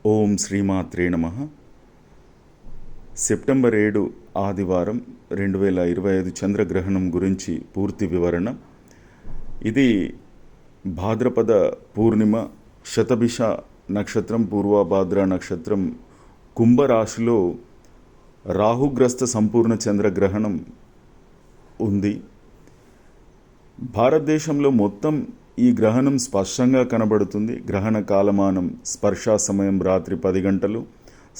ఓం శ్రీమాత్రే నమః. సెప్టెంబర్ 7 ఆదివారం 2025 చంద్రగ్రహణం గురించి పూర్తి వివరణ. ఇది భాద్రపద పూర్ణిమ, శతభిష నక్షత్రం, పూర్వభాద్ర నక్షత్రం, కుంభరాశిలో రాహుగ్రస్త సంపూర్ణ చంద్రగ్రహణం ఉంది. భారతదేశంలో మొత్తం ఈ గ్రహణం స్పష్టంగా కనబడుతుంది. గ్రహణ కాలమానం స్పర్శా సమయం రాత్రి 10 గంటలు,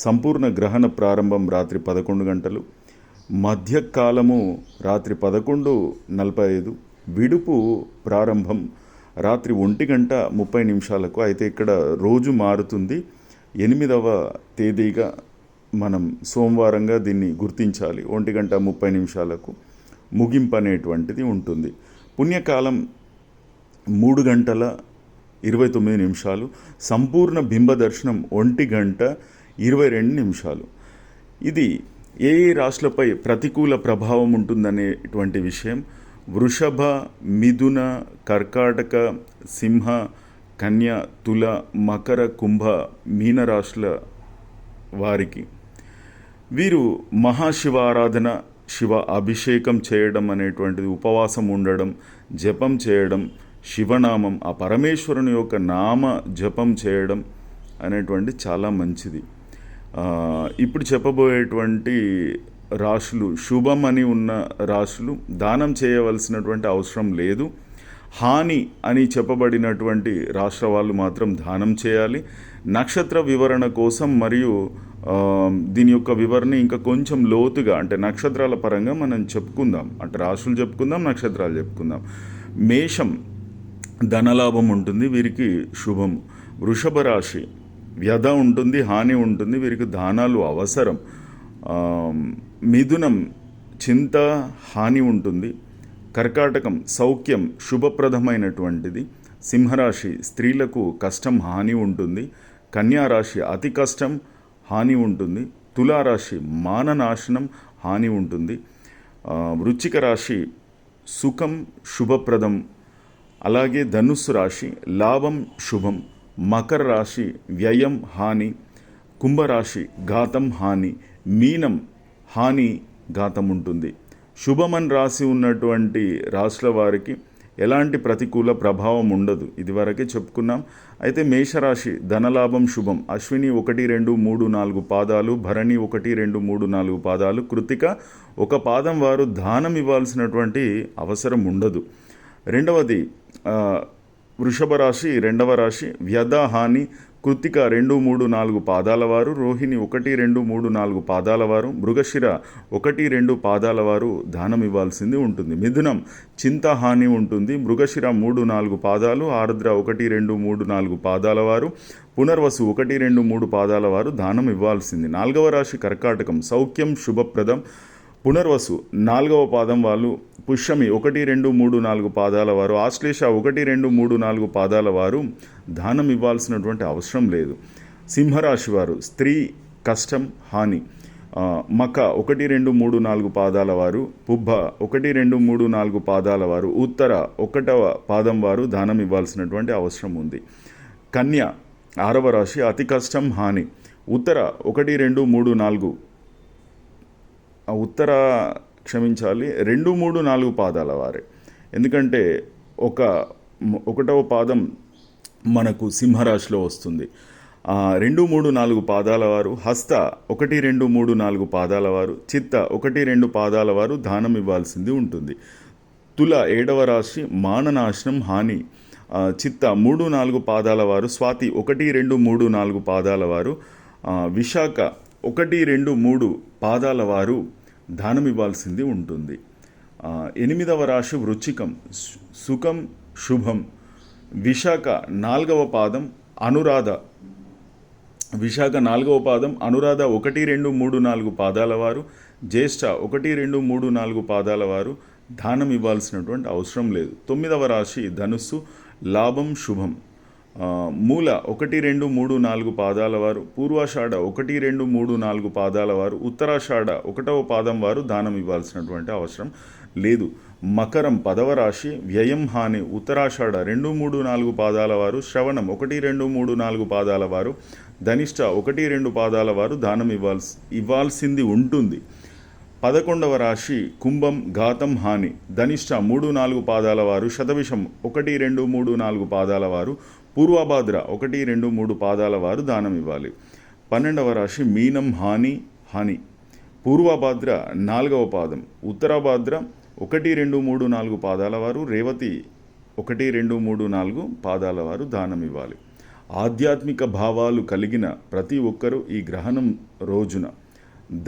సంపూర్ణ గ్రహణ ప్రారంభం రాత్రి 11 గంటలు, మధ్యకాలము రాత్రి 11:45, విడుపు ప్రారంభం రాత్రి 1:30 అయితే ఇక్కడ రోజు మారుతుంది. 8వ తేదీగా మనం సోమవారంగా దీన్ని గుర్తించాలి. 1:30 ముగింపు అనేటువంటిది ఉంటుంది. పుణ్యకాలం 3:29, సంపూర్ణ బింబ దర్శనం 1:22. ఇది ఏ రాశులపై ప్రతికూల ప్రభావం ఉంటుందనేటువంటి విషయం వృషభ, మిథున, కర్కాటక, సింహ, కన్య, తుల, మకర, కుంభ, మీనరాశుల వారికి వీరు మహాశివ ఆరాధన, శివ అభిషేకం చేయడం అనేటువంటిది, ఉపవాసం ఉండడం, జపం చేయడం, శివనామం, ఆ పరమేశ్వరుని యొక్క నామ జపం చేయడం అనేటువంటి చాలా మంచిది. ఇప్పుడు చెప్పబోయేటువంటి రాశులు శుభం అని ఉన్న రాశులు దానం చేయవలసినటువంటి అవసరం లేదు. హాని అని చెప్పబడినటువంటి రాష్ట్ర వాళ్ళు మాత్రం దానం చేయాలి. నక్షత్ర వివరణ కోసం మరియు దీని యొక్క వివరణ ఇంకా కొంచెం లోతుగా, అంటే నక్షత్రాల పరంగా మనం చెప్పుకుందాం. అంటే రాశులు చెప్పుకుందాం, నక్షత్రాలు చెప్పుకుందాం. మేషం ధనలాభం ఉంటుంది, వీరికి శుభం. వృషభ రాశి వ్యధ ఉంటుంది, హాని ఉంటుంది, వీరికి దానాలు అవసరం. మిథునం చింత, హాని ఉంటుంది. కర్కాటకం సౌఖ్యం, శుభప్రదమైనటువంటిది. సింహరాశి స్త్రీలకు కష్టం, హాని ఉంటుంది. కన్యారాశి అతి కష్టం, హాని ఉంటుంది. తులారాశి మాననాశనం, హాని ఉంటుంది. వృశ్చిక రాశి సుఖం, శుభప్రదం. అలాగే ధనుస్సు రాశి లాభం, శుభం. మకర రాశి వ్యయం, హాని. కుంభరాశి ఘాతం, హాని. మీనం హాని, ఘాతం ఉంటుంది. శుభమని రాసి ఉన్నటువంటి రాశుల వారికి ఎలాంటి ప్రతికూల ప్రభావం ఉండదు, ఇదివరకే చెప్పుకున్నాం. అయితే మేషరాశి ధనలాభం, శుభం. అశ్విని 1, 2, 3, 4 పాదాలు, భరణి 1, 2, 3, 4 పాదాలు, కృతిక 1 పాదం వారు దానం ఇవ్వాల్సినటువంటి అవసరం ఉండదు. రెండవది వృషభ రాశి 2వ రాశి వ్యధ, హాని. కృతిక 2, 3, 4 పాదాల వారు, రోహిణి 1, 2, 3, 4 పాదాల వారు, మృగశిర 1, 2 పాదాల వారు దానం ఇవ్వాల్సింది ఉంటుంది. మిథునం చింత, హాని ఉంటుంది. మృగశిర 3, 4 పాదాలు, ఆర్ద్ర 1, 2, 3, 4 పాదాల వారు, పునర్వసు 1, 2, 3 పాదాల వారు దానం ఇవ్వాల్సింది. 4వ రాశి కర్కాటకం సౌఖ్యం, శుభప్రదం. పునర్వసు 4వ పాదం వాళ్ళు, పుష్యమి 1, 2, 3, 4 పాదాల వారు, ఆశ్లేష 1, 2, 3, 4 పాదాల వారు దానం ఇవ్వాల్సినటువంటి అవసరం లేదు. సింహరాశి వారు స్త్రీ కష్టం, హాని. మక 1, 2, 3, 4 పాదాల వారు, పుబ్బ 1, 2, 3, 4 పాదాల వారు, ఉత్తర 1వ పాదం వారు దానం ఇవ్వాల్సినటువంటి అవసరం ఉంది. కన్య 6వ రాశి అతి కష్టం, హాని. ఉత్తర 1, 2, 3, 4 2, 3, 4 పాదాల వారే. ఎందుకంటే 1వ పాదం మనకు సింహరాశిలో వస్తుంది. 2, 3, 4 పాదాల వారు, హస్త 1, 2, 3, 4 పాదాల వారు, చిత్త 1, 2 పాదాల వారు దానం ఇవ్వాల్సింది ఉంటుంది. తుల 7వ రాశి మాననాశనం, హాని. చిత్త 3, 4 పాదాల వారు, స్వాతి 1, 2, 3, 4 పాదాల వారు, విశాఖ 1, 2, 3 పాదాల వారు దానం ఇవ్వాల్సింది ఉంటుంది. 8వ రాశి వృశ్చికం సుఖం, శుభం. విశాఖ 4వ పాదం, అనురాధ. విశాఖ 4వ పాదం, అనురాధ 1, 2, 3, 4 పాదాల వారు, జ్యేష్ఠ 1, 2, 3, 4 పాదాల వారు దానం ఇవ్వాల్సినటువంటి అవసరం లేదు. 9వ రాశి ధనుస్సు లాభం, శుభం. మూల 1, 2, 3, 4 పాదాల వారు, పూర్వాషాఢ 1, 2, 3, 4 పాదాల వారు, ఉత్తరాషాఢ 1వ పాదం వారు దానం ఇవ్వాల్సినటువంటి అవసరం లేదు. మకరం 10వ రాశి వ్యయం, హాని. ఉత్తరాషాఢ 2, 3, 4 పాదాల వారు, శ్రవణం 1, 2, 3, 4 పాదాల వారు ధనిష్ట 1-2 పాదాల వారు దానం ఇవ్వాల్సింది ఉంటుంది. 11వ రాశి కుంభం, ఘాతం, హాని. ధనిష్ట 3-4 పాదాల వారు, శతభిషం 1, 2, 3, 4 పాదాల వారు, పూర్వభాద్ర 1, 2, 3 పాదాల వారు దానం ఇవ్వాలి. 12వ రాశి మీనం, హాని. పూర్వభాద్ర 4వ పాదం, ఉత్తరభాద్ర 1, 2, 3, 4 పాదాల వారు, రేవతి 1, 2, 3, 4 పాదాల వారు దానం ఇవ్వాలి. ఆధ్యాత్మిక భావాలు కలిగిన ప్రతి ఒక్కరూ ఈ గ్రహణం రోజున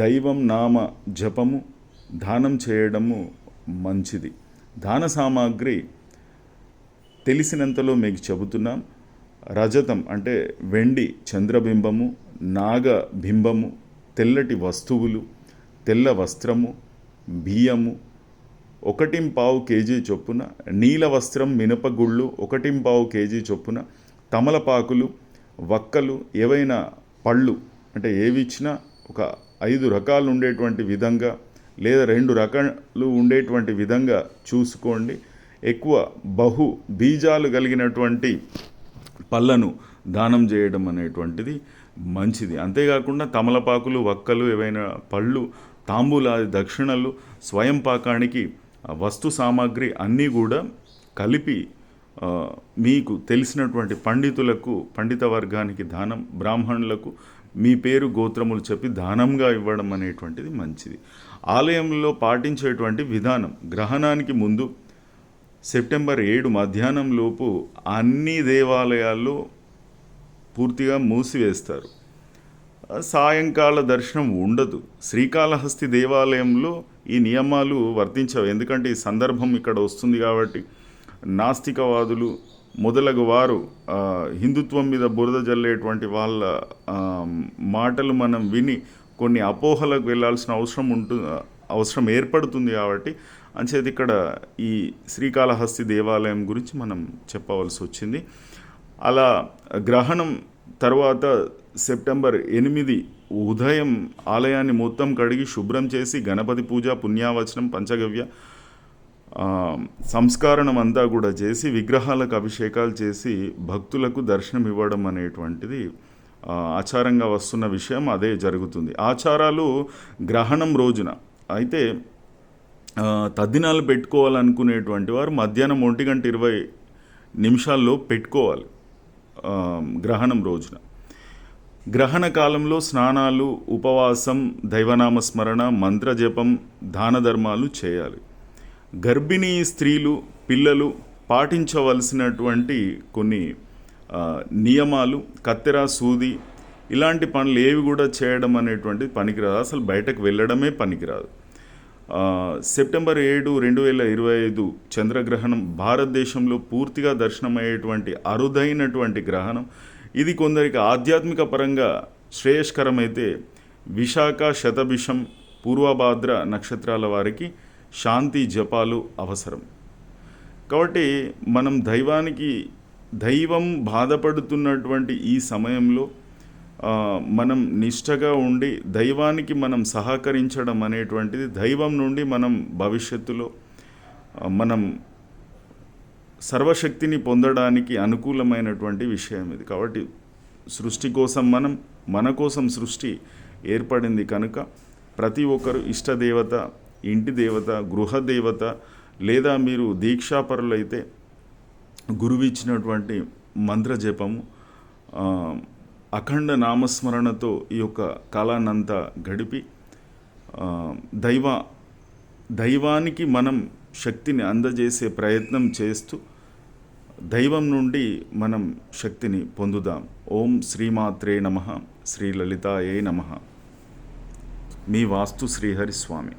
దైవం నామ జపము, దానం చేయడము మంచిది. దాన సామాగ్రి తెలిసినంతలో మీకు చెబుతున్నాం. రజతం అంటే వెండి చంద్రబింబము, నాగబింబము, తెల్లటి వస్తువులు, తెల్ల వస్త్రము, బియ్యము 1.25 కేజీ చొప్పున, నీల వస్త్రం, మినపగుళ్ళు 1.25 కేజీ చొప్పున, తమలపాకులు, వక్కలు, ఏవైనా పళ్ళు అంటే ఏవి ఇచ్చినా ఒక 5 రకాలు ఉండేటువంటి విధంగా లేదా 2 రకాలు ఉండేటువంటి విధంగా చూసుకోండి. ఎక్కువ బీజాలు కలిగినటువంటి పళ్ళను దానం చేయడం అనేటువంటిది మంచిది. అంతేకాకుండా తమలపాకులు, వక్కలు, ఏవైనా పళ్ళు, తాంబూలాది దక్షిణలు, స్వయం పాకానికి వస్తు సామాగ్రి అన్నీ కూడా కలిపి మీకు తెలిసినటువంటి పండితులకు, పండిత వర్గానికి దానం, బ్రాహ్మణులకు మీ పేరు గోత్రములు చెప్పి దానంగా ఇవ్వడం అనేటువంటిది మంచిది. ఆలయంలో పాటించేటువంటి విధానం, గ్రహణానికి ముందు సెప్టెంబర్ 7 మధ్యాహ్నం లోపు అన్ని దేవాలయాల్లో పూర్తిగా మూసివేస్తారు. సాయంకాల దర్శనం ఉండదు. శ్రీకాళహస్తి దేవాలయంలో ఈ నియమాలు వర్తించవు. ఎందుకంటే ఈ సందర్భం ఇక్కడ వస్తుంది కాబట్టి నాస్తికవాదులు మొదలగు వారు హిందుత్వం మీద బురద జల్లేటువంటి వాళ్ళ మాటలు మనం విని కొన్ని అపోహలకు వెళ్ళాల్సిన అవసరం ఏర్పడుతుంది. కాబట్టి అంచేది ఇక్కడ ఈ శ్రీకాళహస్తి దేవాలయం గురించి మనం చెప్పవలసి వచ్చింది. అలా గ్రహణం తర్వాత సెప్టెంబర్ 8 ఉదయం ఆలయాన్ని మొత్తం కడిగి శుభ్రం చేసి గణపతి పూజ, పుణ్యావచనం, పంచగవ్య సంస్కరణం అంతా కూడా చేసి విగ్రహాలకు అభిషేకాలు చేసి భక్తులకు దర్శనం ఇవ్వడం అనేటువంటిది ఆచారంగా వస్తున్న విషయం. అదే జరుగుతుంది. ఆచారాలు గ్రహణం రోజున అయితే తద్దినాలు పెట్టుకోవాలనుకునేటువంటి వారు మధ్యాహ్నం 1:20 పెట్టుకోవాలి. గ్రహణం రోజున గ్రహణ కాలంలో స్నానాలు, ఉపవాసం, దైవనామస్మరణ, మంత్రజపం, దాన ధర్మాలు చేయాలి. గర్భిణీ స్త్రీలు, పిల్లలు పాటించవలసినటువంటి కొన్ని నియమాలు, కత్తెర, సూది ఇలాంటి పనులు ఏవి కూడా చేయడం అనేటువంటిది పనికిరాదు. అసలు బయటకు వెళ్ళడమే పనికిరాదు. సెప్టెంబర్ 7, 2025 చంద్రగ్రహణం భారతదేశంలో పూర్తిగా దర్శనమయ్యేటువంటి అరుదైనటువంటి గ్రహణం. ఇది కొందరికి ఆధ్యాత్మిక పరంగా శ్రేయస్కరమైతే విశాఖ, శతభిషం, పూర్వభాద్ర నక్షత్రాల వారికి శాంతి జపాలు అవసరం. కాబట్టి మనం దైవం బాధపడుతున్నటువంటి ఈ సమయంలో మనం నిష్టగా ఉండి దైవానికి మనం సహకరించడం అనేటువంటిది దైవం నుండి మనం భవిష్యత్తులో మనం సర్వశక్తిని పొందడానికి అనుకూలమైనటువంటి విషయం ఇది. కాబట్టి సృష్టి కోసం మన కోసం సృష్టి ఏర్పడింది కనుక ప్రతి ఒక్కరు ఇష్టదేవత, ఇంటి దేవత, గృహదేవత లేదా మీరు దీక్షాపరులైతే గురువు ఇచ్చినటువంటి మంత్రజపము, అఖండ నామస్మరణతో ఈ యొక్క కాలాన్నంతా గడిపి దైవానికి మనం శక్తిని అందజేసే ప్రయత్నం చేస్తూ దైవం నుండి మనం శక్తిని పొందుదాం. ఓం శ్రీమాత్రే నమః, శ్రీ లలితాయే నమః. మీ వాస్తు శ్రీహరి స్వామి.